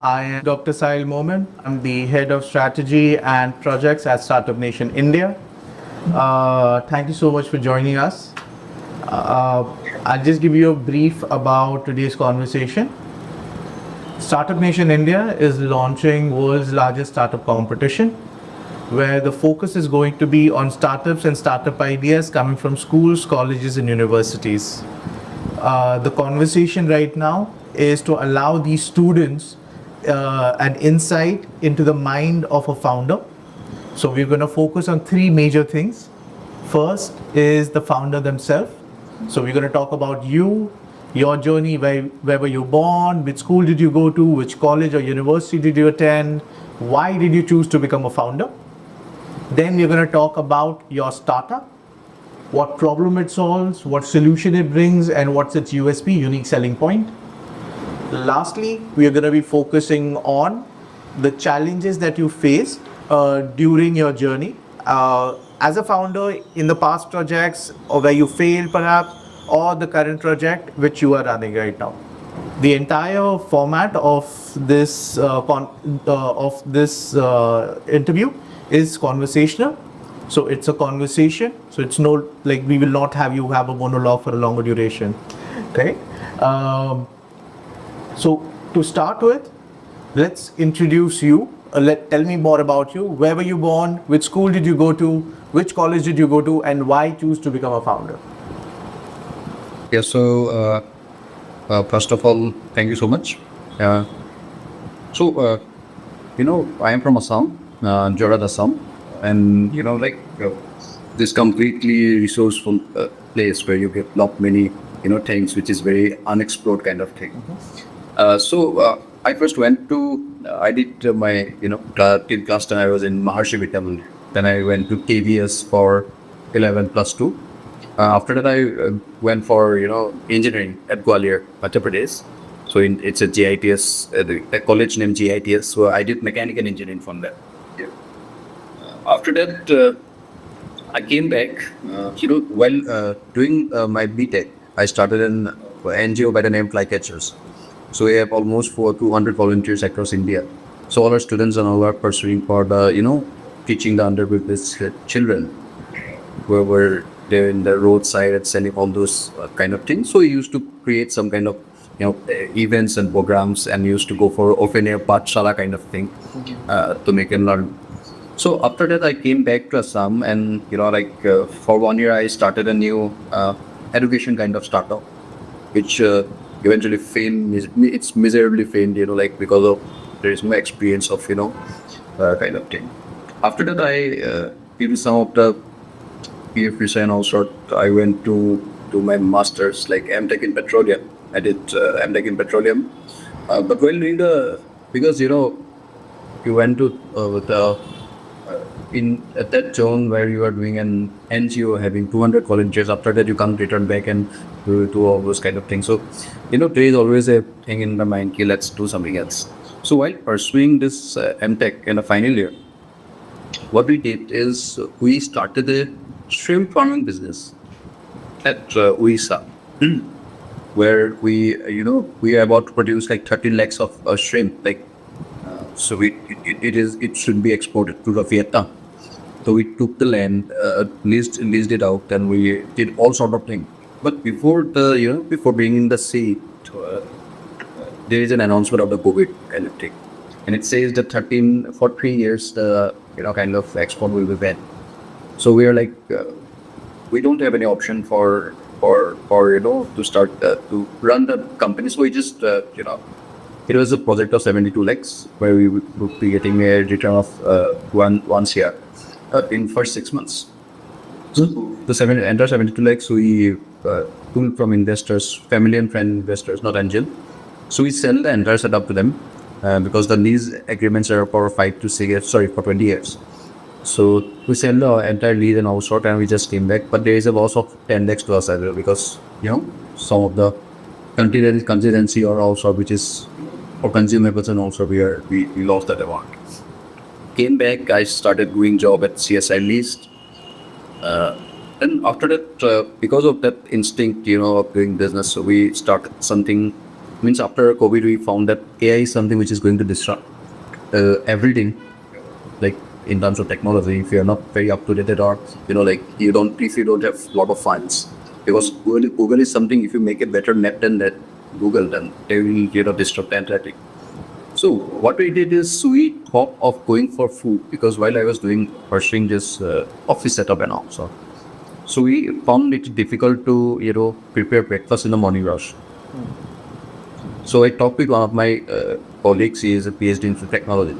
I am Dr. Sahil Momin. I'm the head of strategy and projects at Startup Nation India. Thank you so much for joining us. Uh, I'll just give you a brief about today's conversation. Startup Nation India is launching world's largest startup competition where the focus is going to be on startups and startup ideas coming from schools, colleges, and universities. The conversation right now is to allow these students an insight into the mind of a founder. So we're going to focus on three major things. First is the founder themselves. So we're going to talk about you, your journey, where were you born, which school did you go to, which college or university did you attend, why did you choose to become a founder. Then we're going to talk about your startup, what problem it solves, what solution it brings, and what's its USP, unique selling point. Lastly, we are going to be focusing on the challenges that you face during your journey as a founder in the past projects or where you failed perhaps, or the current project which you are running right now. The entire format of this interview is conversational. So it's a conversation. So it's no, like, we will not have you have a monologue for a longer duration. Okay. So to start with, let's introduce you. Tell me more about you. Where were you born? Which school did you go to? Which college did you go to? And why choose to become a founder? Yeah, so first of all, thank you so much. I am from Assam, Jorhat, Assam, and this completely resourceful place where you get lot many things which is very unexplored kind of thing. I first went to I did my till class 10 I was in Maharshi Vidya Mandir. Then I went to KVS for 11 plus 2. After that, I went for engineering at Gwalior, Madhya Pradesh. So it's a GITS, the college named GITS. So I did mechanical engineering from there. Yeah. After that, I came back. While doing my BTech, I started an NGO by the name Flycatchers. So we have almost 200 volunteers across India. So all our students and all are pursuing for the teaching the underprivileged children who were there in the roadside and selling all those kind of things. So we used to create some kind of events and programs and used to go for open air pathshala kind of thing to make and learn. So after that, I came back to Assam and for 1 year I started a new education kind of startup, which eventually failed. It's miserably failed, because of there is no experience of kind of thing. After that, I did some of the PF visa and also I went to do my masters like MTech in petroleum. I did MTech in petroleum, but while doing because you went to in at that zone where you are doing an NGO having 200 volunteers. After that, you can't return back and do all those kind of things. So there is always a thing in the mind, okay, let's do something else. So while pursuing this MTech in the final year, what we did is we started a shrimp farming business at Uisa, where we are about to produce like 13 lakhs of shrimp. It should be exported to Vietnam. So we took the land, leased it out, and we did all sort of things. But before before bringing the seed, there is an announcement of the COVID kind of thing, and it says that 13 for 3 years the kind of export will be banned. So we are like, we don't have any option for to start to run the company. So we just it was a project of 72 lakhs where we would be getting a return of once year in first 6 months. So the entire 72 lakhs we pulled from investors, family and friend investors, not angel. So we sell the entire setup to them because the lease agreements are for 20 years. So we sell the entire lease and all sort, and we just came back. But there is a loss of 10 lakhs to us as well because some of the contingency or also which is for consumables and also we lost that amount. Came back, I started doing job at CSI Least. And after that, because of that instinct, of doing business, so we started something Means after COVID, we found that AI is something which is going to disrupt everything, like in terms of technology. If you're not very up to date, or like if you don't have a lot of funds, because Google is something. If you make a better net than that Google, then they will disrupt the entire thing. So what we did is we thought of going for food, because while I was pursuing this office setup and all, so we found it difficult to prepare breakfast in the morning rush. So I talked with one of my colleagues. He is a PhD in technology.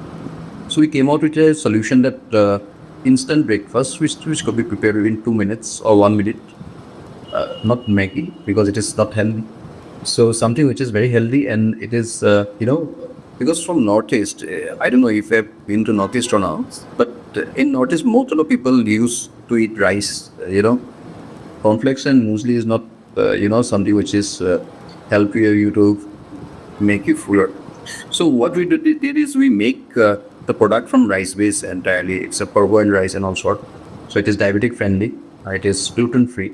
So we came out with a solution that instant breakfast, which could be prepared within 2 minutes or 1 minute, not Maggie, because it is not healthy. So something which is very healthy, and it is because from Northeast, I don't know if I've been to Northeast or not, but in Northeast, most of the people used to eat rice. Cornflakes and muesli is not something which is healthier you to make you fuller. So what we did is we make the product from rice base entirely. It's a parboiled rice and all sort. So it is diabetic friendly. It is gluten free.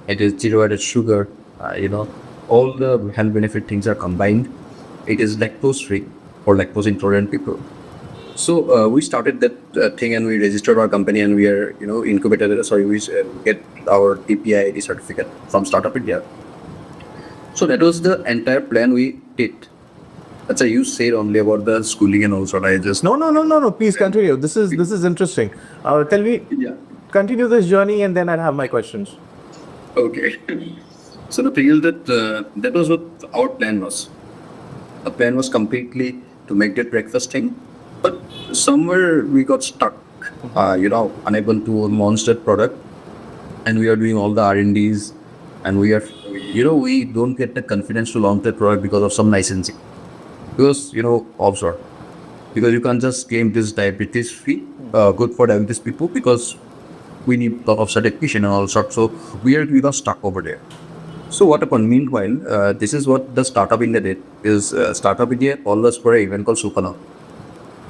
It is zero added sugar. All the health benefit things are combined. It is lactose free for lactose intolerant people. So we started that thing, and we registered our company, and we are incubated. Sorry, we get our TPI certificate from Startup India. So that was the entire plan we did. That's why you said only about the schooling and also. I just No. Please continue. This is interesting. Tell me, yeah. continue this journey, and then I'll have my questions. Okay. So the thing is that that was what our plan was. The plan was completely to make that breakfast thing, but somewhere we got stuck. Unable to launch that product, and we are doing all the R&Ds, and we are, we don't get the confidence to launch that product because of some licensing. Because also because you can't just claim this diabetes free, good for diabetes people, because we need a lot of certification and all sorts. So we got stuck over there. So what happened? Meanwhile, this is what the Startup India did. Is Startup India called us for an event called Sukalam.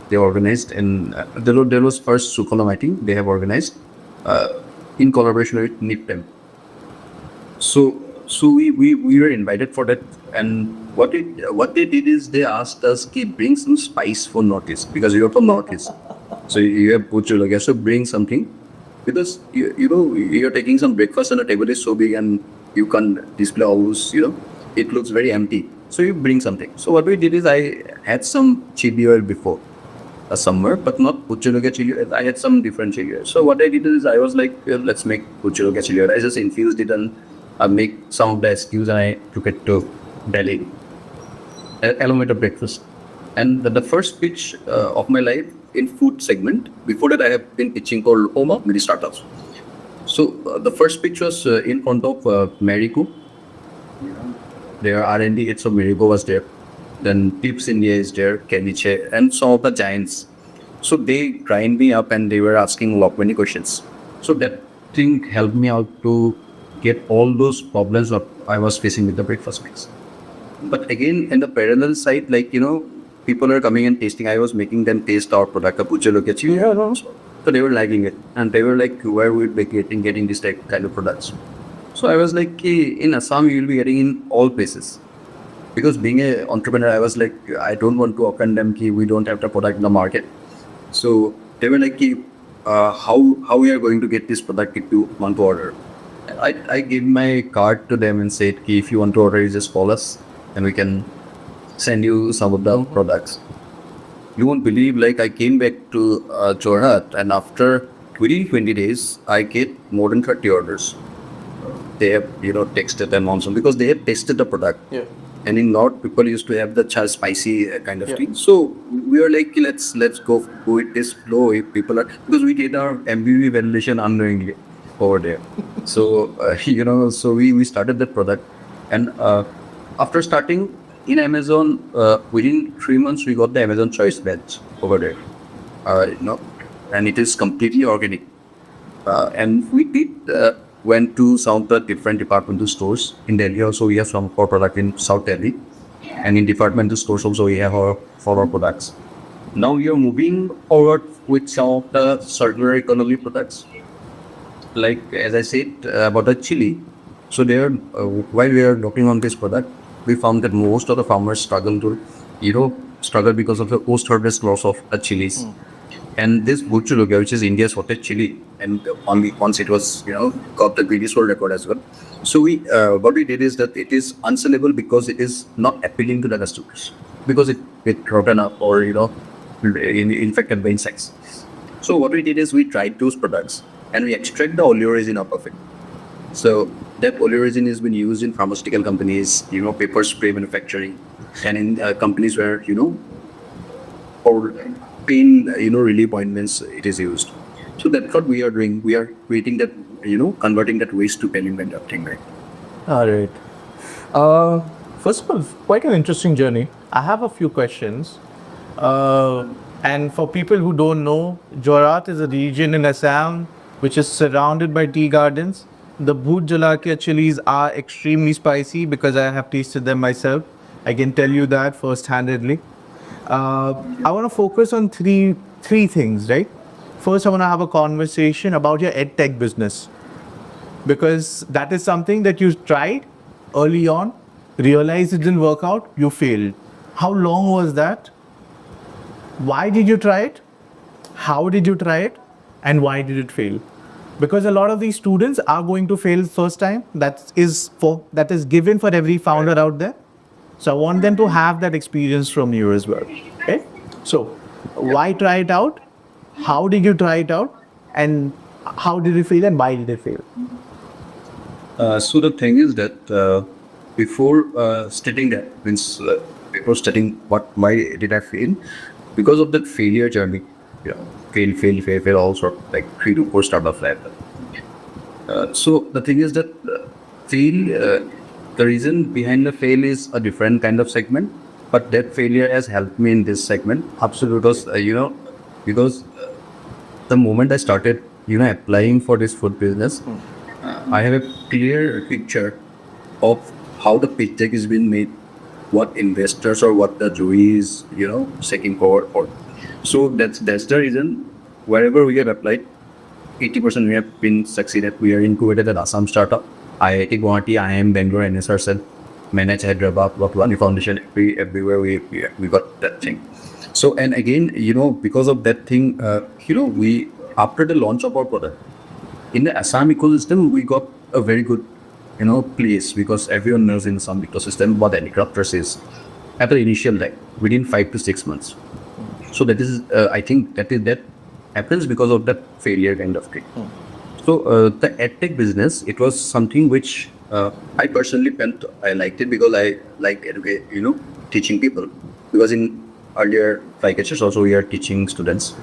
They organized, and there was first Sukalam, I think they have organized in collaboration with NIPTEM. So we were invited for that, and what they did is they asked us, "Okay, bring some spice for Northeast, because you're from Northeast, so you have Puchulaga, so bring something, because you're taking some breakfast, and the table is so big, and you can't display all those, it looks very empty. So you bring something." So what we did is I had some chili oil before somewhere, but not Puchulaga chili oil. I had some different chili oil. So what I did is I was like, well, let's make Puchulaga chili oil. I just infused it and make some of the SKUs, and I took it to Delhi, along with a breakfast. And the first pitch of my life in food segment. Before that, I have been pitching called Homa Mini Startups. So the first pitch was in front of Marico. Their R&D head of Marico was there. Then Tips India is there, Keniche, and some of the giants. So they grind me up, and they were asking a lot many questions. So that thing helped me out to get all those problems that I was facing with the breakfast mix. But again, in the parallel side, like, people are coming and tasting. I was making them taste our product, Yeah, no. so they were liking it, and they were like, "Where would be getting this type kind of products?" So I was like, in Assam, you will be getting in all places. Because being an entrepreneur, I was like, I don't want to offend them. We don't have the product in the market. So they were like, how we are going to get this product if you want to order? I gave my card to them and said, if you want to order, you just call us, and we can send you some of the products. You won't believe, like, I came back to Jorhat, and after within 20 days, I get more than 30 orders. They have, texted and also, because they have tasted the product. Yeah. And in North, people used to have the spicy kind of Yeah. thing. So we were like, let's go with this flow. If people are, because we did our MBV validation unknowingly over there. So so we started that product, and after starting in Amazon, within 3 months we got the Amazon Choice badge over there. And it is completely organic. And we did went to some of the different departmental stores in Delhi. Also, we have some of our product in South Delhi, and in departmental stores also we have our products. Now we are moving forward with some of the circular economy products. Like, as I said about the chili. So there, while we are working on this product, we found that most of the farmers struggle because of the post-harvest loss of the chilies. And this Buchuluga, which is India's hottest chili, and only once it was, got the Guinness World Record as well. So what we did is that it is unsellable because it is not appealing to the customers because it rotten up or infected by insects. So what we did is we tried those products and we extract the oleoresin out of it. So that oleoresin has been used in pharmaceutical companies, paper spray manufacturing, and in companies where for pain, relief ointments, it is used. So that's what we are doing. We are creating that, converting that waste to value kind of thing, right? All right. First of all, quite an interesting journey. I have a few questions. And for people who don't know, Jorat is a region in Assam which is surrounded by tea gardens. The Bhut Jalakia chilies are extremely spicy because I have tasted them myself. I can tell you that first-handedly. I want to focus on three things, right? First, I want to have a conversation about your edtech business because that is something that you tried early on, realized it didn't work out, you failed. How long was that? Why did you try it? How did you try it? And why did it fail? Because a lot of these students are going to fail first time. That is given for every founder out there. So I want them to have that experience from you as well. Okay? So why try it out? How did you try it out? And how did it fail and why did it fail? So the thing is that before stating that means before stating why did I fail, because of that failure journey, fail, all sort of like 3 to 4 startups like that. So the thing is that fail. The reason behind the fail is a different kind of segment, but that failure has helped me in this segment. Absolutely, because the moment I started, applying for this food business, I have a clear picture of how the pitch deck is being made, what investors or what the jury is, seeking forward for. So that's the reason wherever we have applied, 80% we have been succeeded. We are incubated at Assam startup, IIT Guwahati, IIM Bangalore, NSRCell, manage Hyderabad, One Foundation, everywhere we got that thing. So, and again, because of that thing, we, after the launch of our product, in the Assam ecosystem, we got a very good, place because everyone knows in Assam ecosystem what Handicrafters is at the initial time, within 5 to 6 months. So that is, I think that happens because of that failure kind of thing. So the edtech business, it was something which I personally felt I liked it because I like teaching people. Because in earlier packages also we are teaching students.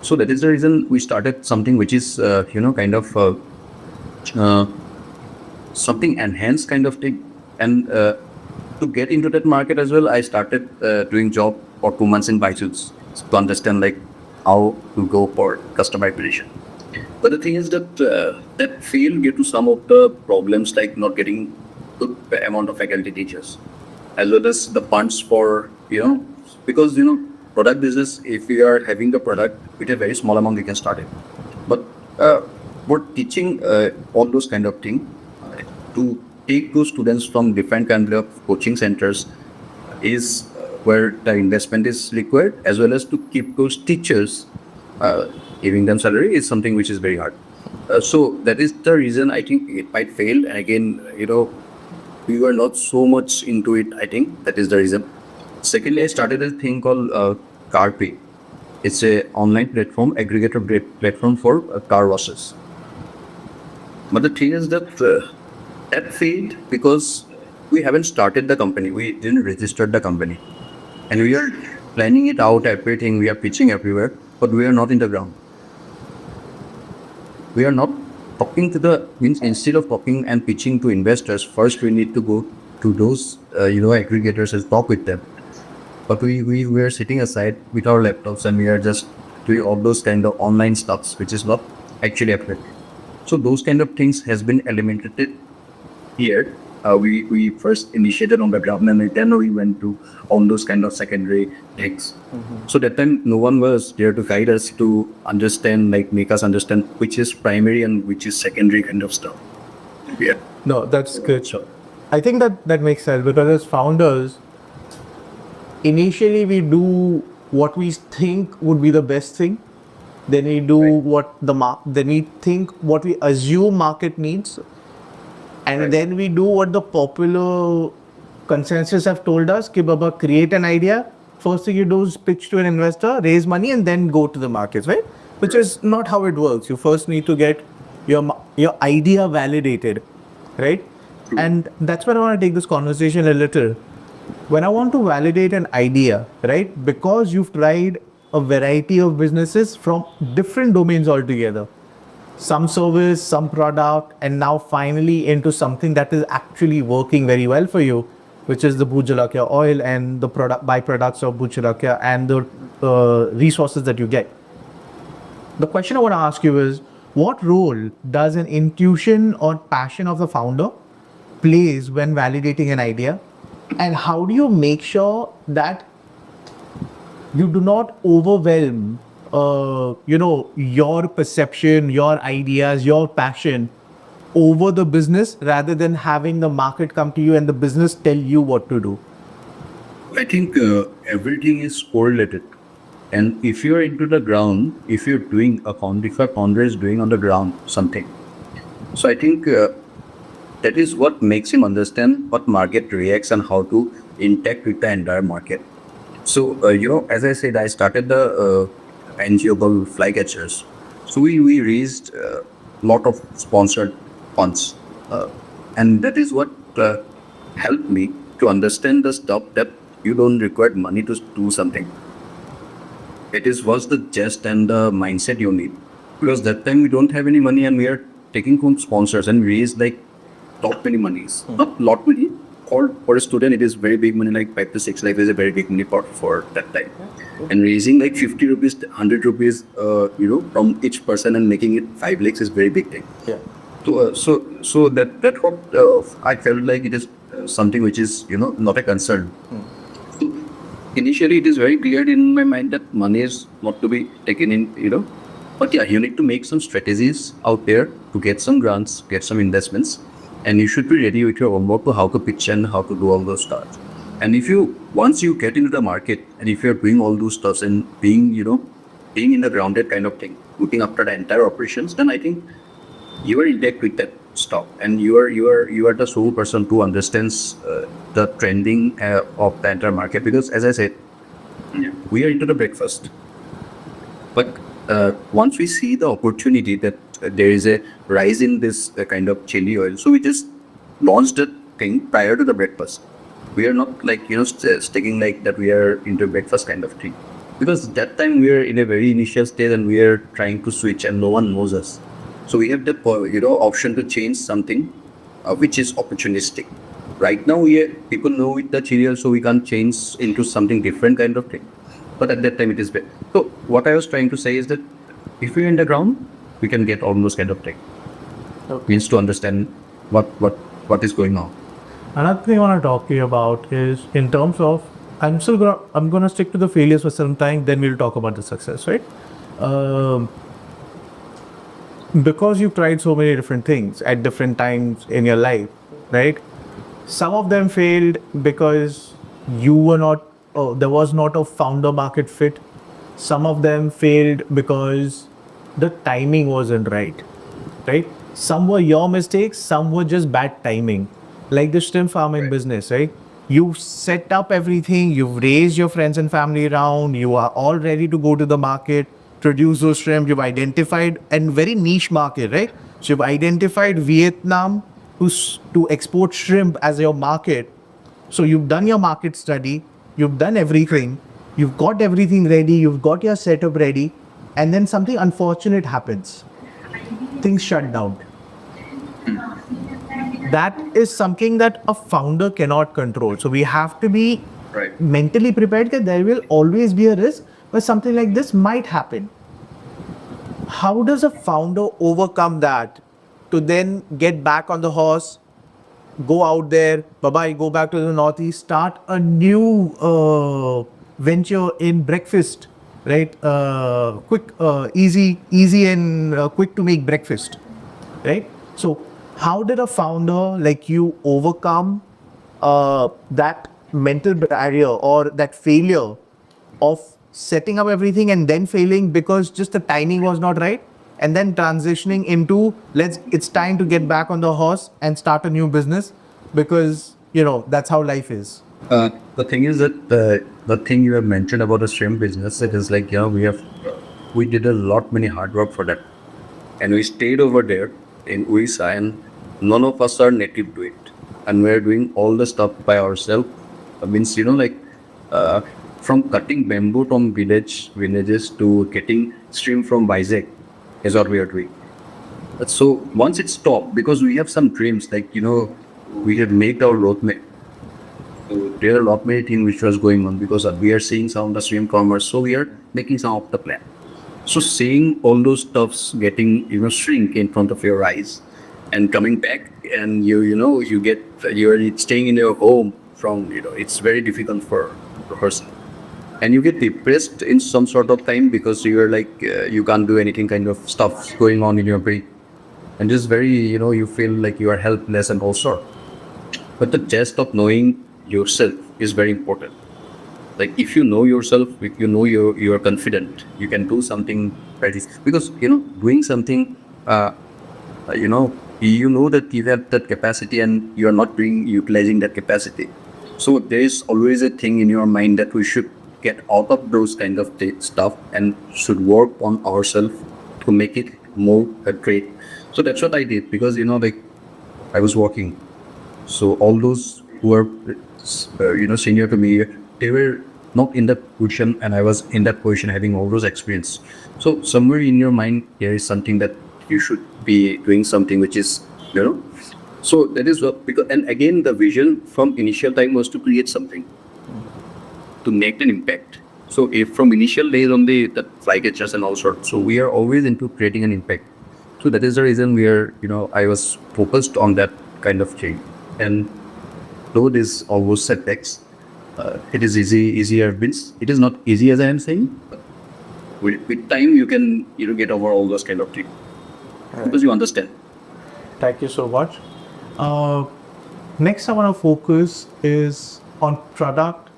So that is the reason we started something which is kind of something enhanced kind of thing. And to get into that market as well, I started doing job for 2 months in Byju's to understand like how to go for customer acquisition. But the thing is that that failed due to some of the problems like not getting good amount of faculty teachers, as well as the funds for because product business. If we are having the product with a very small amount, we can start it. But for teaching all those kind of thing, to take those students from different kind of coaching centers is where the investment is required, as well as to keep those teachers. Giving them salary is something which is very hard. So that is the reason I think it might fail. And again, we were not so much into it. I think that is the reason. Secondly, I started a thing called CarPay. It's a online platform, aggregator platform for car washes. But the thing is that that failed because we haven't started the company. We didn't register the company. And we are planning it out, everything. We are pitching everywhere, but we are not in the ground. We are not talking to instead of talking and pitching to investors, first we need to go to those, aggregators and talk with them. But we are sitting aside with our laptops and we are just doing all those kind of online stuffs, which is not actually happening. So those kind of things has been eliminated here. We first initiated on the ground and then we went to all those kind of secondary things. So that time no one was there to guide us to understand, like make us understand which is primary and which is secondary kind of stuff. Yeah. No, that's good. Sure. I think that makes sense because as founders, initially we do what we think would be the best thing. Then we do Right. then we think what we assume market needs, and Right. then we do what the popular consensus have told us. Ki Baba, create an idea. First thing you do is pitch to an investor, raise money, and then go to the markets, right? Which Right. is not how it works. You first need to get your idea validated, right? True. And that's where I want to take this conversation a little. When I want to validate an idea, right? Because you've tried a variety of businesses from different domains altogether, some service, some product, and now finally into something that is actually working very well for you, which is the Bhujalakya oil and the product byproducts of Bhujalakya and the resources that you get. The question I want to ask you is, what role does an intuition or passion of the founder plays when validating an idea, and how do you make sure that you do not overwhelm your perception, your ideas, your passion over the business, rather than having the market come to you and the business tell you what to do? I think everything is correlated. And if you're into the ground, if you're doing if a founder is doing on the ground something, so I think that is what makes him understand what market reacts and how to interact with the entire market. So, as I said, I started the NGO called Flycatchers. So we raised a lot of sponsored funds. And that is what helped me to understand the stuff that you don't require money to do something. It is was the gist and the mindset you need. Because that time we don't have any money and we are taking from sponsors and raised like lot many monies. Not lot money. For a student it is very big money, like 5 to 6 lakh is a very big money for that time. And raising like 50 rupees, 100 rupees, from each person and making it 5 lakhs is very big thing. Yeah. So that what I felt like it is something which is not a concern. So initially, it is very clear in my mind that money is not to be taken in. But yeah, you need to make some strategies out there to get some grants, get some investments, and you should be ready with your homework to how to pitch and how to do all those stuff. And once you get into the market, and if you're doing all those stuff and being in the grounded kind of thing, looking after the entire operations, then I think you are in depth with that stuff, and you are the sole person who understands the trending of the entire market. Because as I said, we are into the breakfast, but once we see the opportunity that there is a rise in this kind of chili oil, so we just launched that thing prior to the breakfast. We are not like sticking like that we are into breakfast kind of thing, because that time we are in a very initial stage and we are trying to switch and no one knows us. So we have the option to change something which is opportunistic. Right now people know it the cereal, so we can't change into something different kind of thing. But at that time it is bad. So what I was trying to say is that if we're in the ground, we can get all those kind of thing. Okay. Means to understand what is going on. Another thing I want to talk to you about is in terms of, I'm gonna stick to the failures for some time, then we'll talk about the success, right? Because you've tried so many different things at different times in your life, right? Some of them failed because you were not, there was not a founder market fit. Some of them failed because the timing wasn't right? Some were your mistakes, some were just bad timing. Like the shrimp farming Right. business, right? You set up everything, you've raised your friends and family around, you are all ready to go to the market, produce those shrimp, you've identified a very niche market, right? So you've identified Vietnam to export shrimp as your market. So you've done your market study, you've done everything, you've got everything ready, you've got your setup ready, and then something unfortunate happens. Things shut down. That is something that a founder cannot control. So we have to be Right. mentally prepared that there will always be a risk, but something like this might happen. How does a founder overcome that to then get back on the horse, go out there, bye bye, go back to the Northeast, start a new venture in breakfast, right? Quick, easy and quick to make breakfast, right? So, how did a founder like you overcome that mental barrier or that failure of setting up everything and then failing because just the timing was not right, and then transitioning into it's time to get back on the horse and start a new business, because that's how life is. The thing is that the thing you have mentioned about the shrimp business, it is like, we did a lot many hard work for that, and we stayed over there in Uisa, and none of us are native to it, and we're doing all the stuff by ourselves. Means, uh, from cutting bamboo from villages to getting shrimp from Vizag is what we are doing. So once it stopped, because we have some dreams, like, we have made our roadmap. So there are a lot many things which was going on, because we are seeing some of the stream commerce, so we are making some of the plan. So seeing all those stuffs getting shrink in front of your eyes, and coming back, and you're staying in your home from it's very difficult for a person, and you get depressed in some sort of time, because you're like, you can't do anything, kind of stuff going on in your brain, and just very you feel like you are helpless and all sort. But the test of knowing yourself is very important. Like, if you know yourself, if you know you're confident, you can do something very, because doing something, that you have that capacity, and you are not utilizing that capacity. So there is always a thing in your mind that we should get out of those kind of stuff, and should work on ourselves to make it more great. So that's what I did, because like, I was working, so all those who are, senior to me, they were not in that position, and I was in that position, having all those experience. So somewhere in your mind, there is something that you should be doing something which is, So that is what, because, and again, the vision from initial time was to create something, to make an impact. So if from initial days on the fly catchers and all sorts, so we are always into creating an impact. So that is the reason we are, I was focused on that kind of thing. And though this almost setbacks, it is easier wins. It is not easy, as I am saying, but with time you can get over all those kind of things, because you understand. Thank you so much. Uh, Next, I want to focus is on product,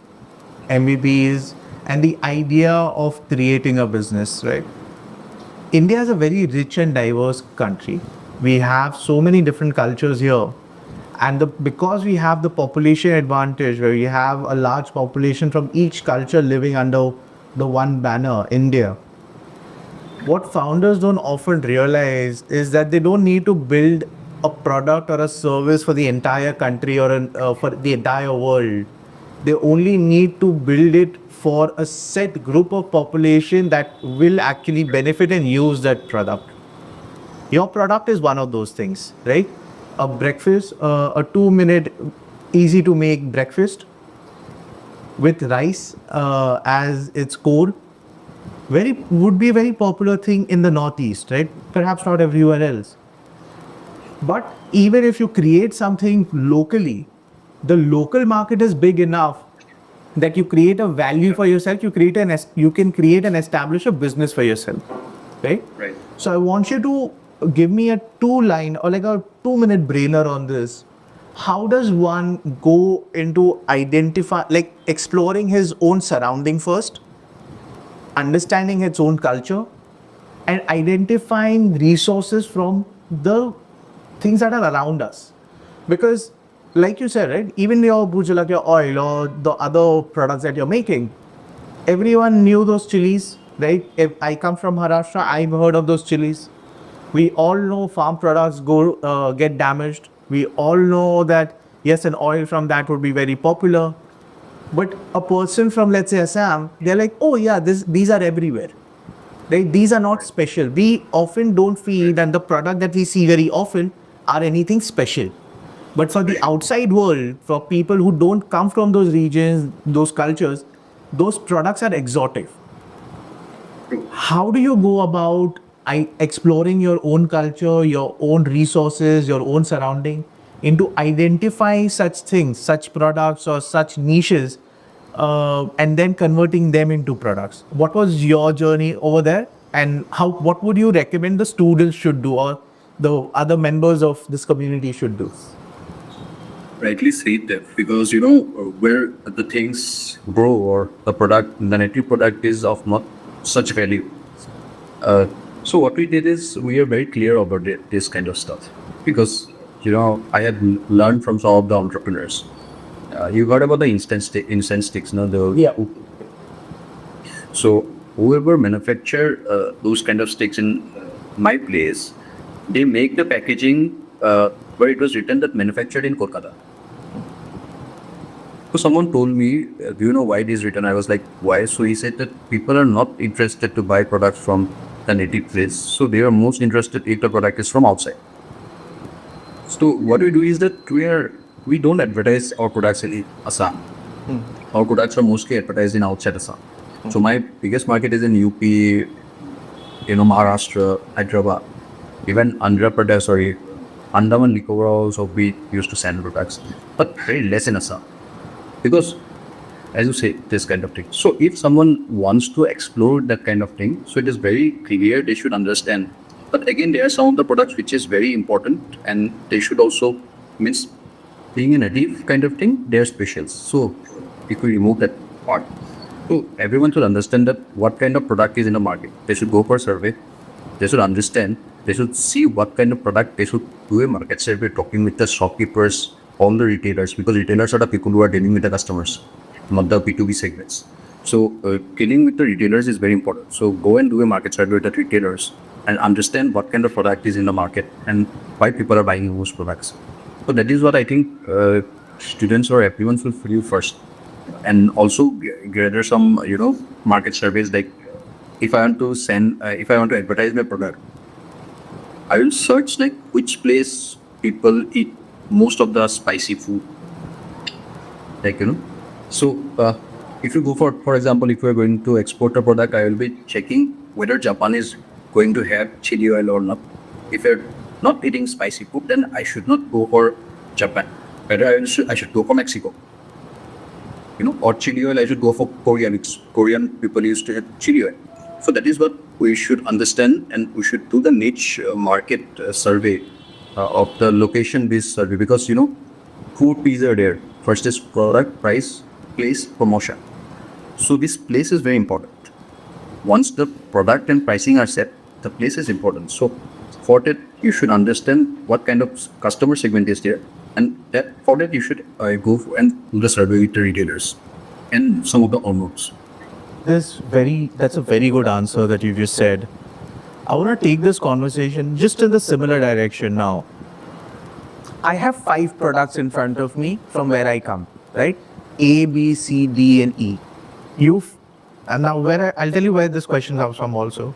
MBBs, and the idea of creating a business, right? India is a very rich and diverse country. We have so many different cultures here. And because we have the population advantage, where we have a large population from each culture living under the one banner, India, what founders don't often realize is that they don't need to build a product or a service for the entire country or for the entire world. They only need to build it for a set group of population that will actually benefit and use that product. Your product is one of those things, right? A breakfast, a 2 minute easy to make breakfast with rice as its core, would be a very popular thing in the Northeast, right? Perhaps not everywhere else. But even if you create something locally, the local market is big enough that you create a value for yourself. You can create and establish a business for yourself, right? Right. So I want you to give me a 2 line or like a 2 minute brainer on this. How does one go into like exploring his own surrounding first, understanding its own culture, and identifying resources from the things that are around us? Because, like you said, right, even your bhujala, your oil, or the other products that you're making, everyone knew those chilies, right? If I come from Maharashtra, I've heard of those chilies. We all know farm products get damaged. We all know that yes, an oil from that would be very popular. But a person from, let's say, Assam, they're like, oh yeah, these are everywhere. Right? These are not special. We often don't feel that the product that we see very often are anything special. But for the outside world, for people who don't come from those regions, those cultures, those products are exotic. How do you go about exploring your own culture, your own resources, your own surrounding, into identifying such things, such products or such niches, and then converting them into products? What was your journey over there, and what would you recommend the students should do, or the other members of this community should do? Rightly said that, because where the things grow or the native product is of not such value. So what we did is we are very clear about this kind of stuff, because I had learned from some of the entrepreneurs. You heard about the instant sticks, no? Yeah. So whoever manufacture those kind of sticks in my place, they make the packaging where it was written that manufactured in Kolkata. So someone told me, do you know why it is written? I was like, why? So he said that people are not interested to buy products from the native place. So they are most interested if the product is from outside. So what we do is that we don't advertise our products in Assam. Our products are mostly advertised in outside Assam. So my biggest market is in UP, Maharashtra, Hyderabad, even Andhra Pradesh, sorry, Andaman Nicobar also we used to send products, but very less in Assam. Because, as you say, this kind of thing. So if someone wants to explore that kind of thing, so it is very clear they should understand. But again, there are some of the products which is very important, and they should also, means being a native kind of thing, they are specials. So if we remove that part, so everyone should understand that what kind of product is in the market. They should go for a survey. They should understand. They should see what kind of product. They should do a market survey, talking with the shopkeepers, all the retailers, because retailers are the people who are dealing with the customers, not the B2B segments. So dealing with the retailers is very important. So go and do a market survey with the retailers and understand what kind of product is in the market and why people are buying those products. So that is what I think students or everyone should do first. And also gather some, market surveys. Like if I want to advertise my product, I will search like which place people eat most of the spicy food. Like, so if you go for example, if we're going to export a product, I will be checking whether Japan is going to have chili oil or not. If you're not eating spicy food, then I should not go for Japan. Whether I should go for Mexico. Or chili oil, I should go for Korea, because Korean people used to have chili oil. So that is what we should understand, and we should do the niche market survey of the location-based survey, because four P's are there. First is product, price, place, promotion. So this place is very important. Once the product and pricing are set, the place is important. So for that, you should understand what kind of customer segment is there, and for that you should go and do the survey with the retailers and some of the owners. That's a very good answer that you just said. I want to take this conversation just in the similar direction now. I have 5 products in front of me from where I come, right? A, B, C, D, and E. And now I'll tell you where this question comes from also.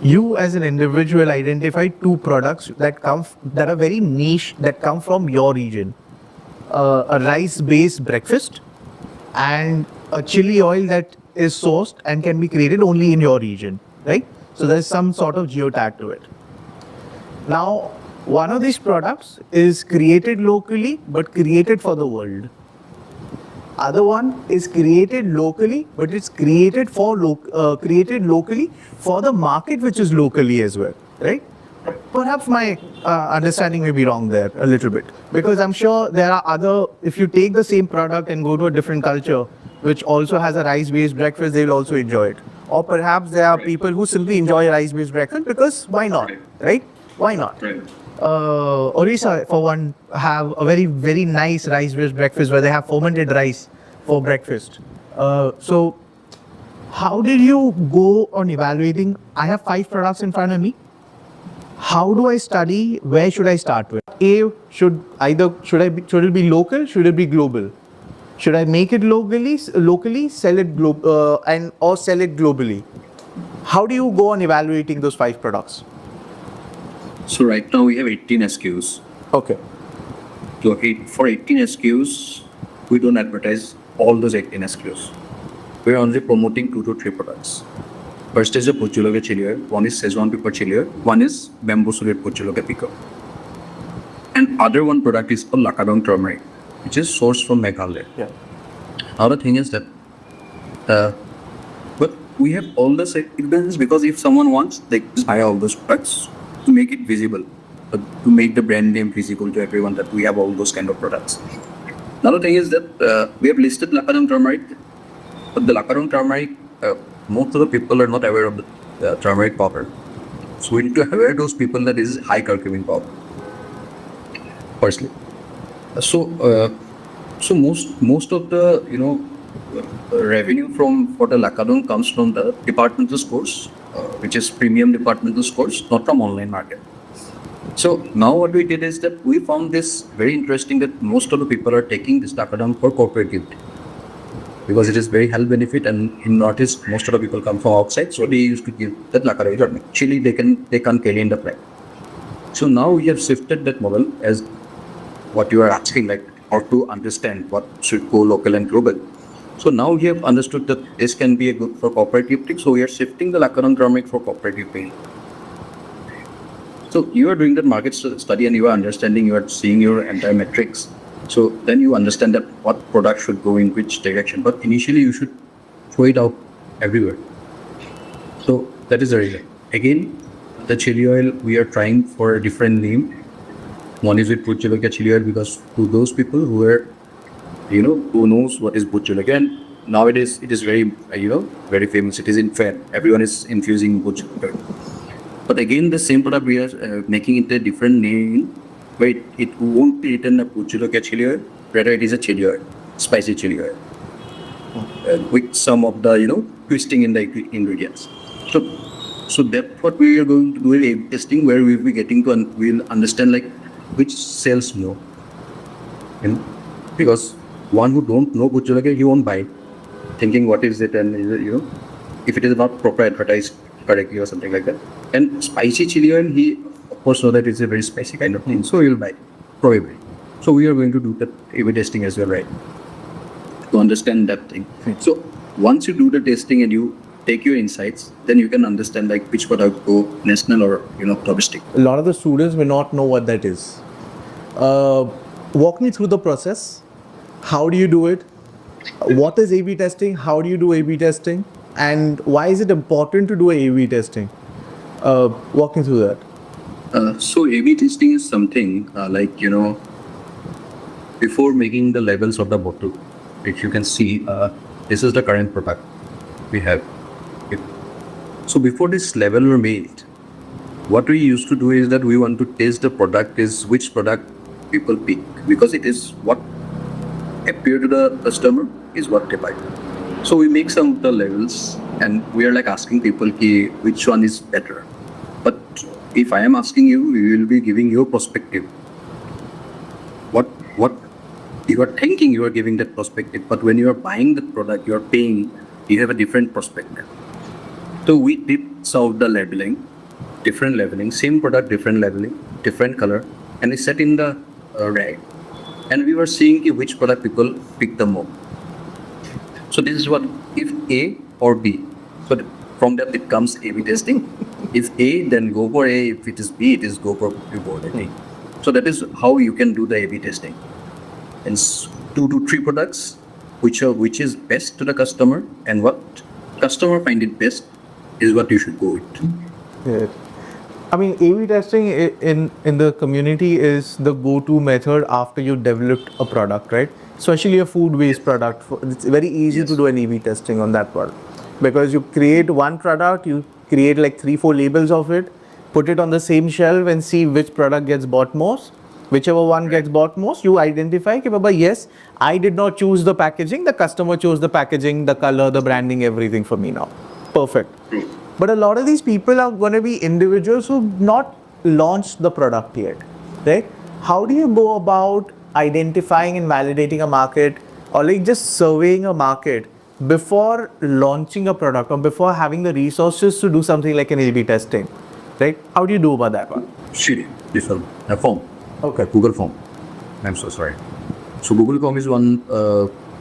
You as an individual identify 2 products that are very niche, that come from your region. A rice-based breakfast and a chili oil that is sourced and can be created only in your region, right? So there's some sort of geotag to it. Now, one of these products is created locally but created for the world. Other one is created locally, but it's created created locally for the market, which is locally as well, right? Perhaps my understanding may be wrong there a little bit, because I'm sure there are other. If you take the same product and go to a different culture, which also has a rice-based breakfast, they will also enjoy it. Or perhaps there are people who simply enjoy rice-based breakfast because why not, right? Why not? Orissa, for one, have a very, very nice rice-based breakfast where they have fermented rice for breakfast. So, how did you go on evaluating? I have 5 products in front of me. How do I study? Where should I start with? Should it be local? Should it be global? Should I make it locally, sell it or sell it globally? How do you go on evaluating those 5 products? So right now we have 18 SKUs. Okay. For 18 SKUs, we don't advertise all those 18 SKUs. We're only promoting 2 to 3 products. First is a Pochologe chili oil, one is Szechuan pepper chili oil, one is bamboo suet Pochologe pickle. And other one product is called Lakadong turmeric, which is sourced from Meghalaya. Yeah. Now the thing is that, but we have all the segments, because if someone wants, they just buy all those products to make it visible. to make the brand name visible to everyone that we have all those kind of products. Another thing is that we have listed Lakadam turmeric, but the Lakadam turmeric, most of the people are not aware of the turmeric powder. So we need to aware those people that is high curcumin powder. Firstly, so so most of the revenue for the Lakadon comes from the departmental stores, which is premium departmental stores, not from online market. So now what we did is that we found this very interesting that most of the people are taking this Lakadon for corporate gift because it is very health benefit, and in Northeast most of the people come from outside, so they used to give that Lakadon. Actually, they can't carry in the price. So now we have shifted that model as what you are asking, like how to understand what should go local and global. So now we have understood that this can be a good for corporate gifting. So we are shifting the Lakadon turmeric for corporate gifting. So you are doing that market study and you are understanding, you are seeing your entire metrics. So then you understand that what product should go in which direction. But initially you should throw it out everywhere. So that is the reason. Again, the chili oil, we are trying for a different name. One is with Bhut chili oil, because to those people who are, who knows what is Bhut chili, and nowadays it is very, very famous. It is in fair. Everyone is infusing Bhut chili. But again, the same product we are making it a different name, where it won't be written a Bhut chili oil. Rather, it is a chili oil, spicy chili oil, with some of the twisting in the ingredients. So that's what we are going to do a testing, where we'll be getting to we'll understand like which sells more. Because one who don't know Bhut chili, he won't buy it, thinking what is it, and if it is not proper advertised correctly or something like that. And spicy chili oil, he of course know that it's a very spicy kind of thing, so he will buy it, probably. So we are going to do that A/B testing as well, right? To understand that thing. So once you do the testing and you take your insights, then you can understand like which product go national or domestic. A lot of the students may not know what that is. Walk me through the process. How do you do it? What is A/B testing? How do you do A/B testing? And why is it important to do A/B testing? Walk me through that. So A/B testing is something before making the levels of the bottle, which you can see, this is the current product we have. So before this level were made, what we used to do is that we want to test the product is which product people pick, because it is what appear to the customer is what they buy. So we make some of the levels and we are like asking people which one is better. But if I am asking you, we will be giving your perspective. What you are thinking, you are giving that perspective. But when you are buying the product, you are paying, you have a different perspective. So we did some of the labeling, different labeling, same product, different labeling, different color, and we set in the rag. And we were seeing which product people pick the more. So this is what, if A or B. So from that it comes A/B testing. If A, then go for A. If it is B, it is go for B. So that is how you can do the A/B testing. And 2 to 3 products, which is best to the customer, and what customer find it best is what you should go with. Yeah. I mean, A/B testing in the community is the go-to method after you developed a product, right? Especially a food-based product. It's very easy to do an A/B testing on that product, because you create one product, you create like 3-4 labels of it, put it on the same shelf and see which product gets bought most. Whichever one gets bought most, you identify, okay, Baba, yes, I did not choose the packaging, the customer chose the packaging, the color, the branding, everything for me now. Perfect. But a lot of these people are going to be individuals who've not launched the product yet, right? How do you go about identifying and validating a market, or like just surveying a market before launching a product, or before having the resources to do something like an A/B testing, right? How do you do about that one? Shit, this one, a form. Okay. Google form. I'm so sorry. So Google form is one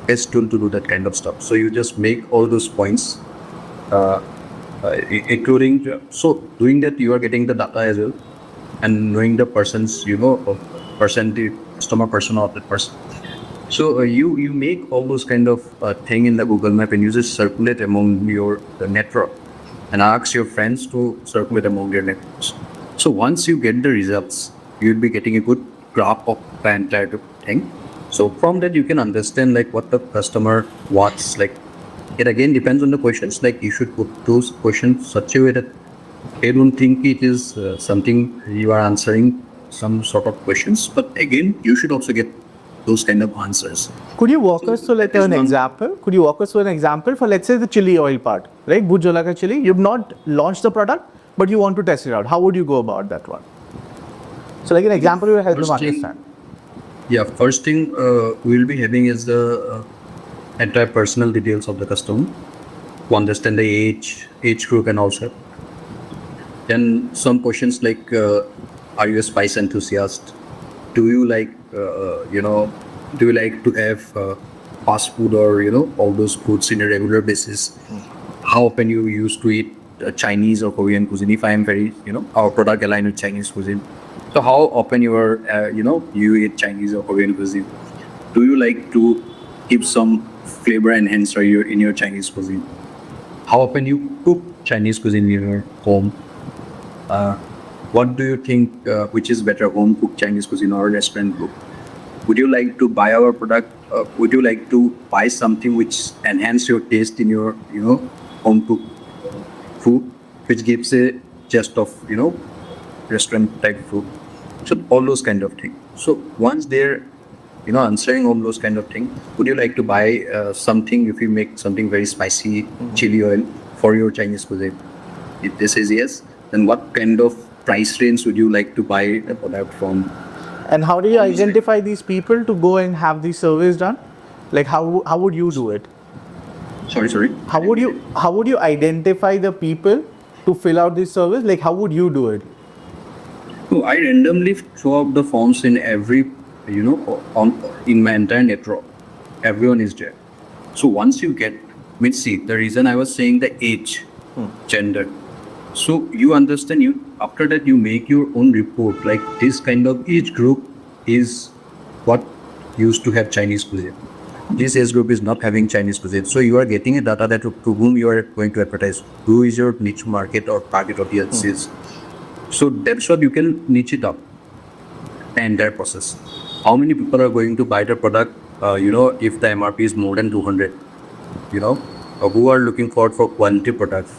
best tool to do that kind of stuff. So you just make all those points, including, so doing that you are getting the data as well, and knowing the person's, person, the customer persona of that person. So you make all those kind of thing in the Google Map, and you just circulate among your network, and ask your friends to circulate among their networks. So once you get the results, you'll be getting a good grasp of the entire thing. So from that you can understand like what the customer wants. Like it again depends on the questions. Like you should put those questions such a way that they don't think it is something you are answering some sort of questions. But again, you should also get those kind of answers. Could you walk So us through like that is an one- example? Could you walk us through an example for, let's say, the chili oil part, right? Bhut Jola ka chili. You've not launched the product, but you want to test it out. How would you go about that one? So, like an example will help them First thing- understand. Yeah, first thing we'll be having is the entire personal details of the customer to understand the age group and also. Then some questions like, are you a spice enthusiast? Do you like, do you like to have fast food or, all those foods in a regular basis? How often you used to eat Chinese or Korean cuisine? If I am very, our product aligned with Chinese cuisine. So how often you are, you eat Chinese or Korean cuisine? Do you like to keep some flavor enhancer in your Chinese cuisine? How often you cook Chinese cuisine in your home? What do you think which is better, home cooked Chinese cuisine or restaurant cook? Would you like to buy our product? Would you like to buy something which enhance your taste in your home cooked food, which gives a just of restaurant type food? So all those kind of things. So once they're answering all those kind of things, would you like to buy something if you make something very spicy chili oil for your Chinese cuisine? If this is yes, then what kind of price range would you like to buy the product from? And how do you identify these people to go and have these surveys done? Like how would you do it? Sorry. How would you identify the people to fill out these surveys? Like how would you do it? So I randomly throw up the forms in every, in my entire network. Everyone is there. So once you get, see, the reason I was saying the age, gender. So you understand, after that you make your own report, like this kind of age group is what used to have Chinese cuisine. This age group is not having Chinese cuisine. So you are getting a data that to whom you are going to advertise, who is your niche market or target audience is. So that's what you can niche it up, the entire process. How many people are going to buy the product, if the MRP is more than 200, or who are looking for quality products,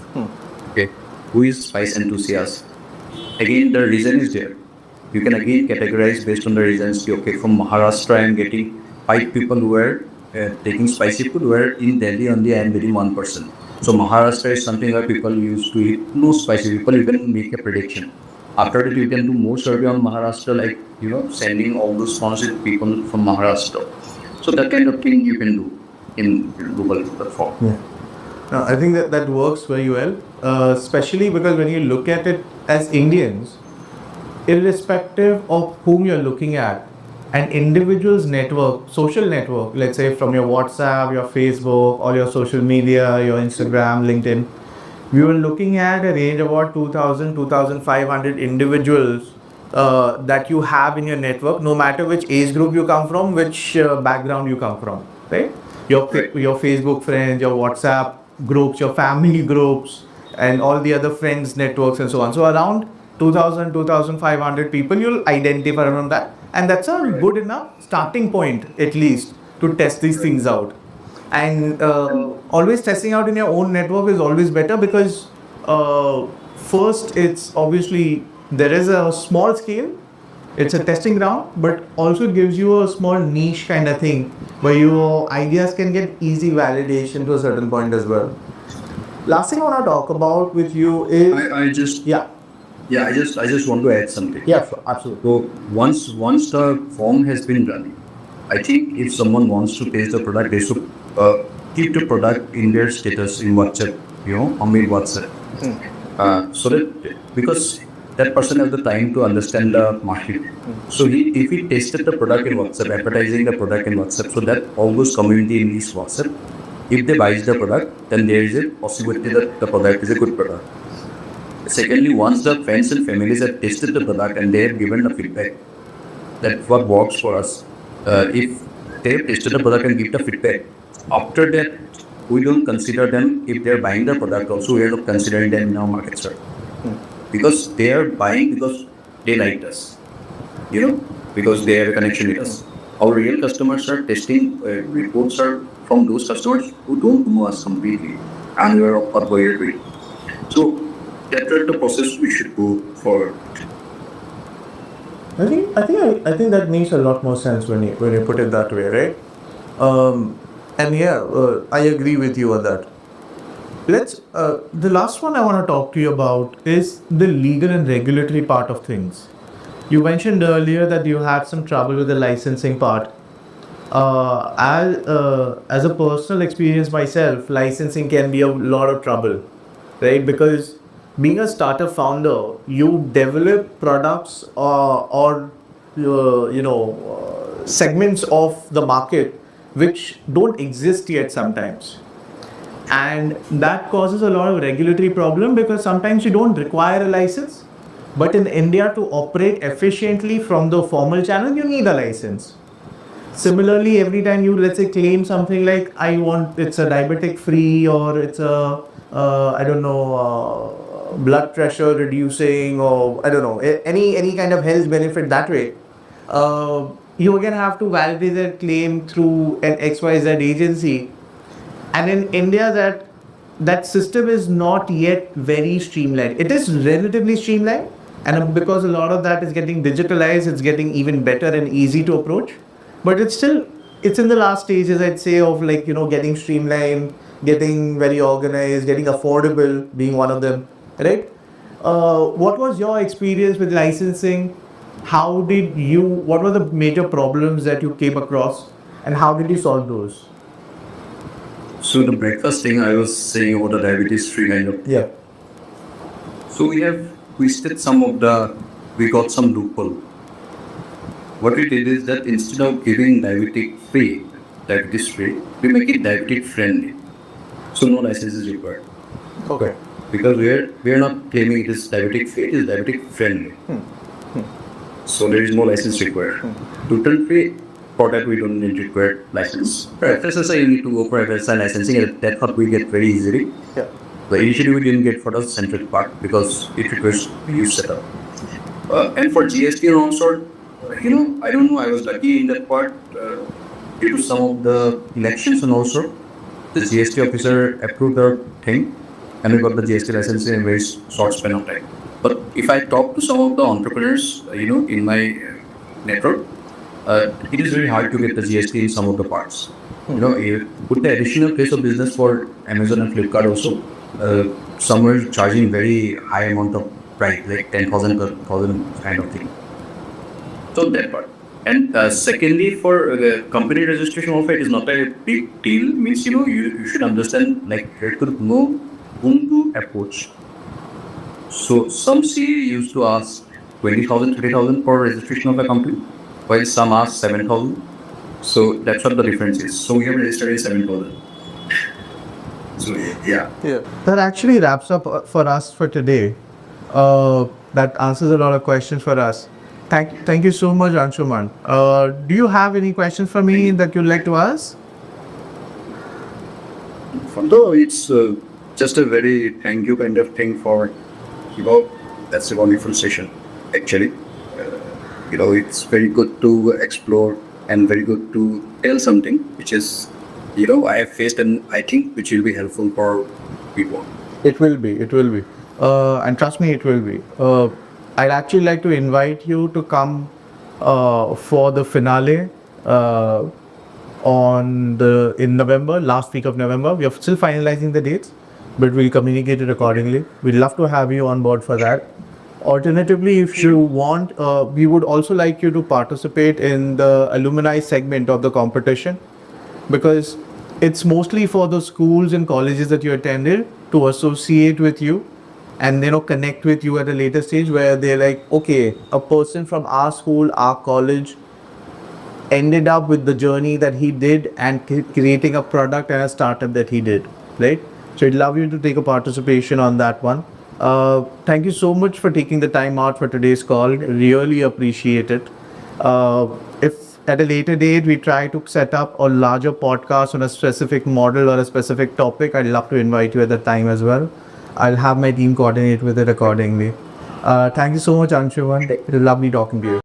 okay, who is spice enthusiast. Again, the reason is there. You can again categorize based on the reasons. Okay, from Maharashtra, I am getting 5 people who are taking spicy food, where in Delhi only I am getting 1%. So Maharashtra is something where people used to eat no spicy. People even make a prediction. After that, you can do more survey on Maharashtra, like sending all those forms with people from Maharashtra. So that kind of thing you can do in Google platform. Yeah. No, I think that works very well, especially because when you look at it as Indians, irrespective of whom you're looking at, an individual's network, social network, let's say from your WhatsApp, your Facebook, or your social media, your Instagram, LinkedIn, we were looking at a range of about 2,000, 2,500 individuals that you have in your network, no matter which age group you come from, which background you come from, right? Your Facebook friends, your WhatsApp groups, your family groups, and all the other friends networks and so on. So around 2,000, 2,500 people you'll identify from that, and that's a good enough starting point at least to test these things out. And always testing out in your own network is always better because first it's obviously there is a small scale, it's a testing ground, but also gives you a small niche kind of thing where your ideas can get easy validation to a certain point as well. Last thing I want to talk about with you is I just I just want to add something. yeah, sure, absolutely. So once the form has been done, I think if someone wants to taste the product, they should keep the product in their status in WhatsApp, on their WhatsApp, so that because that person has the time to understand the market. So if he tasted the product in WhatsApp, advertising the product in WhatsApp, so that all those community in this WhatsApp, if they buys the product, then there is a possibility that the product is a good product. Secondly, once the friends and families have tasted the product and they have given the feedback, that's what works for us. If they have tasted the product and give the feedback, after that, we don't consider them if they're buying the product. Also, we are not considering them in our market search because they are buying because they liked us. because they have a connection with us. Our real customers are testing reports are from those customers who don't know us completely and we are avoided. So that's the process we should go forward. I think that makes a lot more sense when you put it that way, right? And yeah, I agree with you on that. Let's. The last one I want to talk to you about is the legal and regulatory part of things. You mentioned earlier that you had some trouble with the licensing part. As a personal experience myself, licensing can be a lot of trouble, right? Because being a startup founder, you develop products or segments of the market which don't exist yet sometimes, and that causes a lot of regulatory problem because sometimes you don't require a license, but in India to operate efficiently from the formal channel you need a license. Similarly, every time you, let's say, claim something like I want, it's a diabetic free, or it's a I don't know, blood pressure reducing, or I don't know, any kind of health benefit that way, you again have to validate that claim through an XYZ agency. And in India, that system is not yet very streamlined. It is relatively streamlined, and because a lot of that is getting digitalized, it's getting even better and easy to approach. But it's in the last stages, I'd say, of like getting streamlined, getting very organized, getting affordable, being one of them, right? What was your experience with licensing? How did you? What were the major problems that you came across, and how did you solve those? So the breakfast thing I was saying about the diabetes free kind of. Yeah. So we have twisted some of the, we got some loophole. What we did is that instead of giving diabetes free, we make it diabetic friendly. So no license is required. Okay. Because we are not claiming it is diabetic free, it is diabetic friendly. So there is no license required. Gluten free, for that we don't need required license. For FSSI you need to go for FSSI licensing, and that's what we get very easily. Yeah. But initially we didn't get for the central part because it requires huge setup. And for GST and all sort, I don't know, I was lucky in that part due to some of the elections and also the GST officer approved the thing and we got the GST license in a very short span of time. But if I talk to some of the entrepreneurs, in my network, it is very hard to get the GST in some of the parts. With the additional place of business for Amazon and Flipkart also, some are charging very high amount of price, like 10,000 per thousand kind of thing. So that part. And secondly, for the company registration of it is not a big deal. Means you should understand like where to know whom to approach. So some C used to ask 20,000, 30,000 for registration of a company, while some ask 7,000. So that's what the difference is. So we have registered 7,000. So yeah. That actually wraps up for us for today. That answers a lot of questions for us. Thank you so much, Anshuman. Do you have any questions for me that you'd like to ask? No, it's just a very thank you kind of thing for, that's a wonderful session actually. It's very good to explore and very good to tell something which is, I have faced and I think which will be helpful for people. It will be. It will be. And trust me, it will be. I'd actually like to invite you to come for the finale in November, last week of November. We are still finalizing the dates, but we'll communicate it accordingly. We'd love to have you on board for that. Alternatively, if you want, we would also like you to participate in the alumni segment of the competition, because it's mostly for the schools and colleges that you attended to associate with you and connect with you at a later stage, where they're like, okay, a person from our school, our college ended up with the journey that he did and creating a product and a startup that he did, right? So I'd love you to take a participation on that one. Thank you so much for taking the time out for today's call. Really appreciate it. If at a later date we try to set up a larger podcast on a specific model or a specific topic, I'd love to invite you at that time as well. I'll have my team coordinate with it accordingly. Thank you so much, Anshuman. It was lovely talking to you.